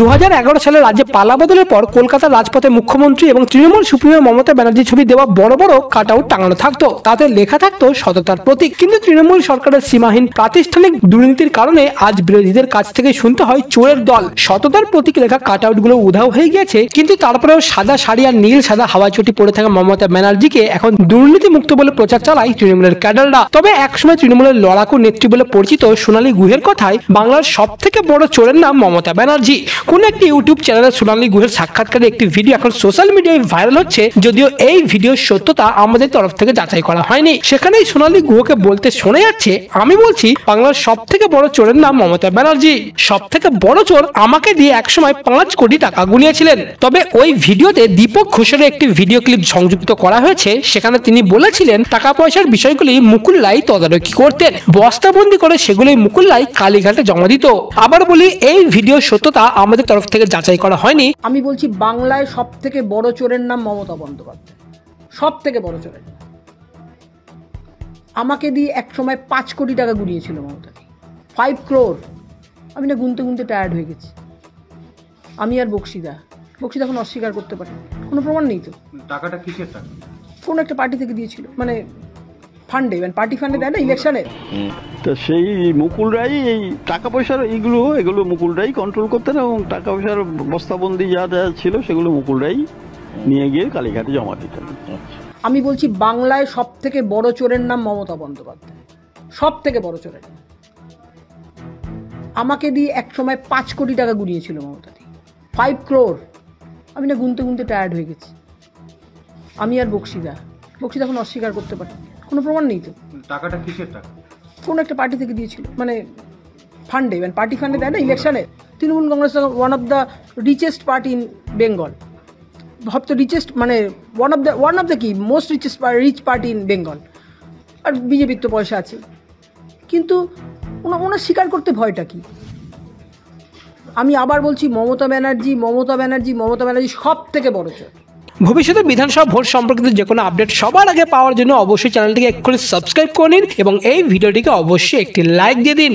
2011 সালে রাজ্যে পালা বদলের পর কলকাতার রাজপথে মুখ্যমন্ত্রী এবং তৃণমূল সুপ্রিমো মমতা ব্যানার্জির ছবি দেওয়া বড় বড় কাটআউট টাঙানো থাকতো, তাতে লেখা থাকতো সততার প্রতীক। কিন্তু তৃণমূল সরকারের সীমাহীন প্রাতিষ্ঠানিক দুর্নীতির কারণে আজ বিরোধীদের কাছ থেকে শুনতে হয় চোরের দল। সততার প্রতীক লেখা কাটআউট গুলো উধাও হয়ে গিয়েছে, কিন্তু তারপরেও সাদা শাড়ি আর নীল সাদা হাওয়া চটি পড়ে থাকা মমতা ব্যানার্জিকে এখন দুর্নীতি মুক্ত বলে প্রচার চালায় তৃণমূলের ক্যাডাররা। তবে একসময় তৃণমূলের লড়াকু নেত্রী বলে পরিচিত সোনালী গুহের কথায় বাংলার সব থেকে বড় চোরের নাম মমতা ব্যানার্জি। কোন একটি ইউটিউব চ্যানেলে সোনালী গুহের সাক্ষাৎকারে একটি ভিডিও এখন সোশ্যাল মিডিয়ায় ভাইরাল হচ্ছে, যদিও এই ভিডিওর সত্যতা আমাদের তরফ থেকে যাচাই করা হয়নি। সেখানেই সোনালী গুহকে বলতে শোনা যাচ্ছে, আমি বলছি বাংলার সব থেকে বড় চোরের নাম মমতা ব্যানার্জি। সব থেকে বড় চোর আমাকে দিয়ে একসময় 5 কোটি টাকা গুনিয়েছিলেন। তবে ওই ভিডিওতে দীপক ঘোষের একটি ভিডিও ক্লিপ সংযুক্ত করা হয়েছে, সেখানে তিনি বলেছিলেন টাকা পয়সার বিষয়গুলি মুকুল রায় তদারকি করতেন, বস্তাবন্দি করে সেগুলি মুকুল রায় কালীঘাটে জমা দিত। আবার বলি, এই ভিডিওর সত্যতা আমাদের তরফ থেকে যাচাই করা হয়নি। আমি বলছি বাংলায় সব থেকে বড় চোরের নাম মমতা বন্দ্যোপাধ্যায়, সব থেকে বড় চোরের। আমাকে দিয়ে এক সময় 5 কোটি টাকা গুনিয়েছিল মমতা, 5 crore। আমি না গুনতে গুনতে টায়ার্ড হয়ে গেছি। আমি আর বক্সিদা এখন অস্বীকার করতে পারি, কোনো প্রমাণ নেই তো। টাকাটা কিসের টাকা? কোন একটা পার্টি থেকে দিয়েছিল, মানে ফান্ডে, মানে পার্টি ফান্ডে দেয় না ইলেকশনে। তো সেই মুকুল রায় এই টাকা পয়সার এগুলো মুকুল রায় কন্ট্রোল করতেন, এবং টাকা পয়সার বস্তাবন্দি যা যা ছিল সেগুলো মুকুল রায় নিয়ে গিয়ে কালীঘাটে জমা দিতেন। আমি বলছি বাংলায় সব থেকে বড় চোরের নাম মমতা বন্দ্যোপাধ্যায়, সব থেকে বড় চোরের। আমাকে দিয়ে এক সময় 5 কোটি টাকা গুনিয়েছিল মমতা, 5 crore। আমি না গুনতে গুনতে টায়ার্ড হয়ে গেছি। আমি আর বক্সিদা এখন অস্বীকার করতে পারি, কোনো প্রমাণ নেই তো। টাকাটা কিসের টাকা? কোন একটা পার্টি থেকে দিয়েছিল, মানে ফান্ডে, মানে পার্টি ফান্ডে দেয় না ইলেকশনে। Trinamool Congress one of the richest party in Bengal, ভাবতো রিচেস্ট, মানে ওয়ান অফ দ্য কি most rich party in Bengal. আর বিজেপির তো পয়সা আছে, কিন্তু ওনার স্বীকার করতে ভয়টা কি? আমি আবার বলছি মমতা ব্যানার্জি সব থেকে বড় চোর। ভবিষ্যতে বিধানসভা ভোট সম্পর্কিত যে কোনো আপডেট সবার আগে পাওয়ার জন্য অবশ্যই চ্যানেলটিকে এক্ষুনি সাবস্ক্রাইব করে নিন এবং এই ভিডিওটিকে অবশ্যই একটি লাইক দিয়ে দিন।